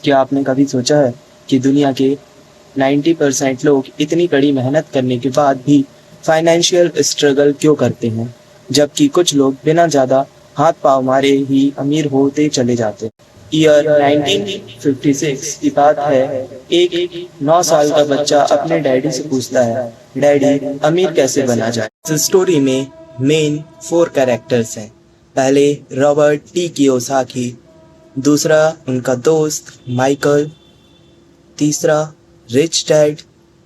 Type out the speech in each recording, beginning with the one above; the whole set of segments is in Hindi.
क्या आपने कभी सोचा है कि दुनिया के 90% लोग इतनी कड़ी मेहनत करने के बाद भी फाइनेंशियल स्ट्रगल क्यों करते हैं, जबकि कुछ लोग बिना ज़्यादा हाथ पाँव मारे ही अमीर होते चले जाते हैं। ईयर 1956 की बात है। एक 9 साल का बच्चा अपने डैडी से पूछता है, डैडी अमीर कैसे बना जाए। इस स्टोरी में मेन 4 कैरेक्टर्स हैं। पहले रॉबर्ट टी कियोसाकी, दूसरा उनका दोस्त माइकल, तीसरा रिच डैड,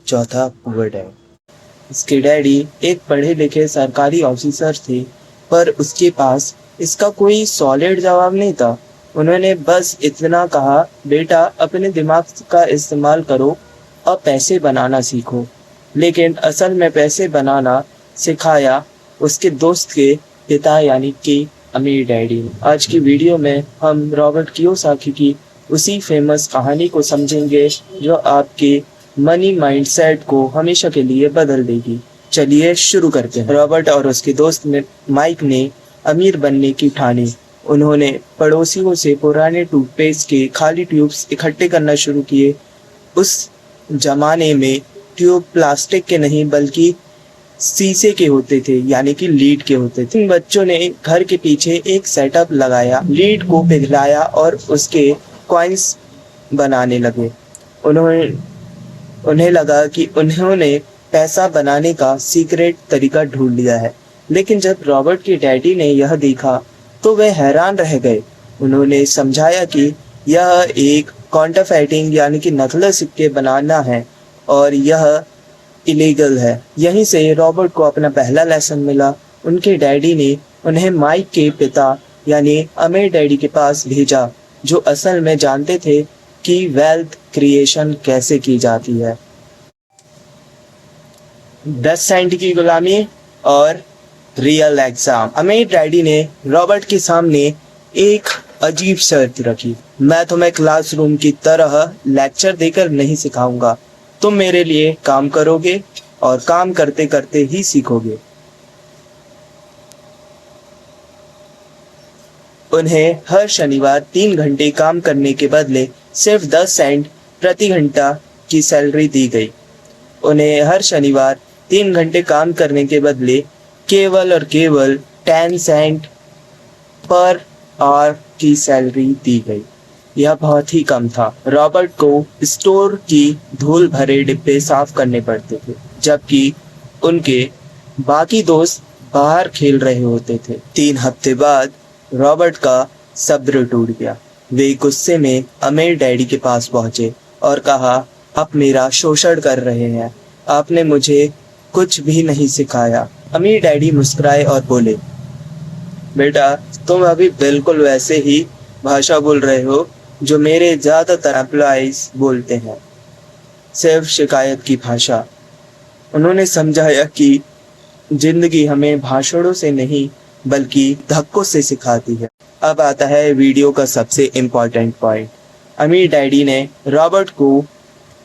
चौथा पुअर डैड। उसके डैडी एक पढ़े लिखे सरकारी ऑफिसर थे, पर उसके पास इसका कोई सॉलिड जवाब नहीं था। उन्होंने बस इतना कहा, बेटा अपने दिमाग का इस्तेमाल करो और पैसे बनाना सीखो। लेकिन असल में पैसे बनाना सिखाया उसके दोस्त के पिता यानी कि अमीर डैडी ने। आज की वीडियो में हम रॉबर्ट कियोसाकी की उसी फेमस कहानी को समझेंगे जो आपके मनी माइंडसेट को हमेशा के लिए बदल देगी। चलिए शुरू करते हैं। रॉबर्ट और उसके दोस्त माइक ने अमीर बनने की ठानी। उन्होंने पड़ोसियों से पुराने टूथपेस्ट के खाली ट्यूब्स इकट्ठे करना शुरू किए। उस जमाने में ट्यूब प्लास्टिक के नहीं बल्कि शीशे के होते थे, यानी कि लीड के होते थे। बच्चों ने घर के पीछे एक सेटअप लगाया, लीड को पिघलाया और उसके कॉइन्स बनाने लगे। उन्हें लगा कि उन्होंने पैसा बनाने का सीक्रेट तरीका ढूंढ लिया है। लेकिन जब रॉबर्ट के डैडी ने यह देखा तो वे हैरान रह गए। उन्होंने समझाया कि यह एक काउंटरफेटिंग यानी कि नकली सिक्के बनाना है और यह इलीगल है। यहीं से रॉबर्ट को अपना पहला लेसन मिला। उनके डैडी ने उन्हें माइक के पिता यानी अमीर डैडी के पास भेजा, जो असल में जानते थे कि वेल्थ क्रिएशन कैसे की जाती है। 10 सेंट की गुलामी और रियल एग्जाम। अमीर डैडी ने रॉबर्ट के सामने एक अजीब शर्त रखी, मैं तुम्हें क्लासरूम की तरह लेक्चर देकर नहीं सिखाऊंगा, तुम मेरे लिए काम करोगे और काम करते करते ही सीखोगे। उन्हें हर शनिवार 3 घंटे काम करने के बदले सिर्फ 10 सेंट प्रति घंटा की सैलरी दी गई। उन्हें हर शनिवार 3 घंटे काम करने के बदले केवल और केवल 10 सेंट पर आवर की सैलरी दी गई। यह बहुत ही कम था। रॉबर्ट को स्टोर की धूल भरे डिब्बे साफ करने पड़ते थे, जबकि उनके बाकी दोस्त बाहर खेल रहे होते थे। 3 हफ्ते बाद रॉबर्ट का सब्र टूट गया। वे गुस्से में अमीर डैडी के पास पहुंचे और कहा, आप मेरा शोषण कर रहे हैं, आपने मुझे कुछ भी नहीं सिखाया। अमीर डैडी मुस्कुराए और बोले, बेटा तुम अभी बिल्कुल वैसे ही भाषा बोल रहे हो जो मेरे ज़्यादातर एम्प्लॉइज बोलते हैं, सिर्फ शिकायत की भाषा। उन्होंने समझाया कि जिंदगी हमें भाषणों से नहीं बल्कि धक्कों से सिखाती है। अब आता है वीडियो का सबसे इम्पोर्टेंट पॉइंट। अमीर डैडी ने रॉबर्ट को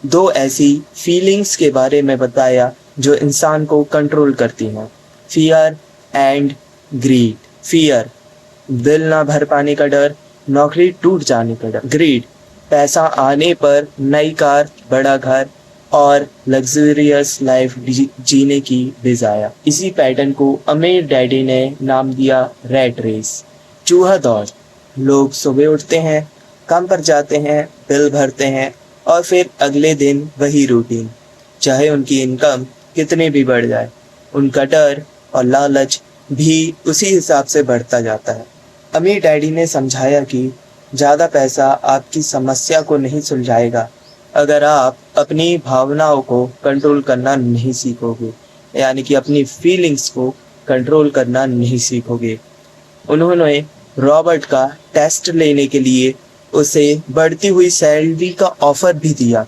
2 ऐसी फीलिंग्स के बारे में बताया जो इंसान को कंट्रोल करती हैं, fear and greed. Fear, bill ना भर पाने का डर, नौकरी टूट जाने का डर। ग्रीड, पैसा आने पर नई कार, बड़ा घर और लग्जरियस लाइफ जीने की डिजायर। इसी पैटर्न को अमीर डैडी ने नाम दिया रैट रेस, चूहा दौड़। लोग सुबह उठते हैं, काम पर जाते हैं, बिल भरते हैं और फिर अगले दिन वही रूटीन, चाहे उनकी इनकम कितनी भी बढ़ जाए। उनका डर और लालच भी उसी हिसाब से बढ़ता जाता है। अमीर डैडी ने समझाया कि ज़्यादा पैसा आपकी समस्या को नहीं सुलझाएगा अगर आप अपनी भावनाओं को कंट्रोल करना नहीं सीखोगे, यानी कि अपनी फीलिंग्स को कंट्रोल करना नहीं सीखोगे। उन्होंने रॉबर्ट का टेस्ट लेने के लिए उसे बढ़ती हुई सैलरी का ऑफर भी दिया,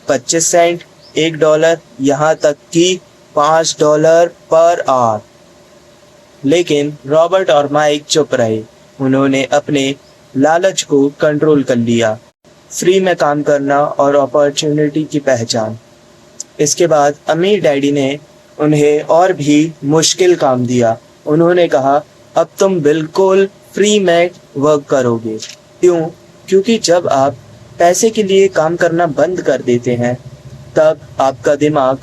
25 सेंट, $1, यहाँ तक कि $5 पर आवर। लेकिन रॉबर्ट और माइक चुप रहे। उन्होंने अपने लालच को कंट्रोल कर लिया, फ्री में काम करना और अपॉर्चुनिटी की पहचान। इसके बाद अमीर डैडी ने उन्हें और भी मुश्किल काम दिया। उन्होंने कहा, अब तुम बिल्कुल फ्री में वर्क करोगे। क्यों? क्योंकि जब आप पैसे के लिए काम करना बंद कर देते हैं तब आपका दिमाग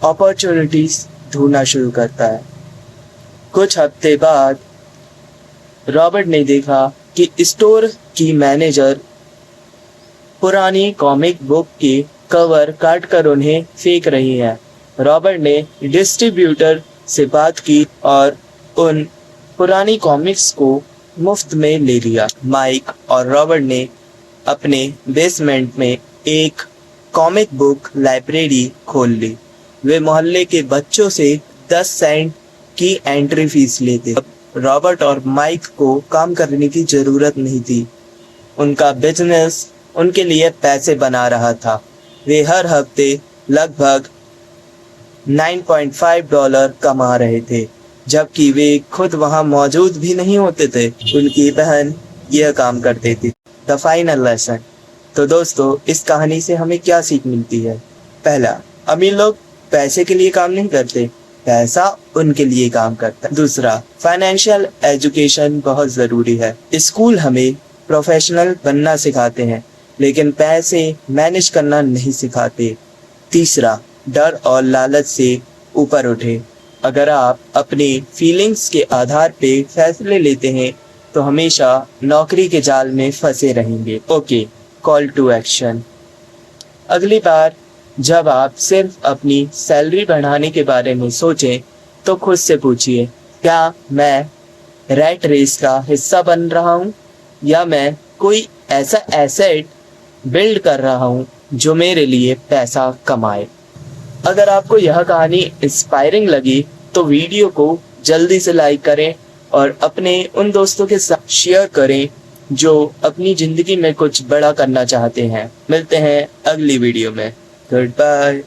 अपॉर्चुनिटीज ढूंढना शुरू करता है। कुछ हफ्ते बाद रॉबर्ट ने देखा कि स्टोर की मैनेजर पुरानी कॉमिक बुक के कवर काटकर उन्हें फेंक रही है। रॉबर्ट ने डिस्ट्रीब्यूटर से बात की और उन पुरानी कॉमिक्स को मुफ्त में ले लिया। माइक और रॉबर्ट ने अपने बेसमेंट में एक कॉमिक बुक लाइब्रेरी खोल ली। वे मोहल्ले के बच्चों से 10 सेंट की एंट्री फीस लेते। अब रॉबर्ट और माइक को काम करने की जरूरत नहीं थी। उनका बिजनेस उनके लिए पैसे बना रहा था। वे हर हफ्ते लगभग $9.5 कमा रहे थे, जबकि वे खुद वहां मौजूद भी नहीं होते थे। उनकी बहन यह काम करती थी। The final lesson. तो दोस्तों, इस कहानी से हमें क्या सीख मिलती है? पहला, अमीर लोग पैसे के लिए काम नहीं करते, पैसा उनके लिए काम करता है। दूसरा, फाइनेंशियल एजुकेशन बहुत जरूरी है। स्कूल हमें प्रोफेशनल बनना सिखाते हैं, लेकिन पैसे मैनेज करना नहीं सिखाते। तीसरा, डर और लालच से ऊपर उठे। अगर आप अपनी फीलिंग्स के आधार पे फैसले लेते हैं तो हमेशा नौकरी के जाल में फंसे रहेंगे। Okay, call to action. अगली बार जब आप सिर्फ अपनी सैलरी बढ़ाने के बारे में सोचें तो खुद से पूछिए, क्या मैं रैट रेस का हिस्सा बन रहा हूँ या मैं कोई ऐसा एसेट बिल्ड कर रहा हूँ जो मेरे लिए पैसा कमाए। अगर आपको यह कहानी इंस्पायरिंग लगी तो वीडियो को जल्दी से लाइक करें और अपने उन दोस्तों के साथ शेयर करें जो अपनी जिंदगी में कुछ बड़ा करना चाहते हैं। मिलते हैं अगली वीडियो में। Good bye.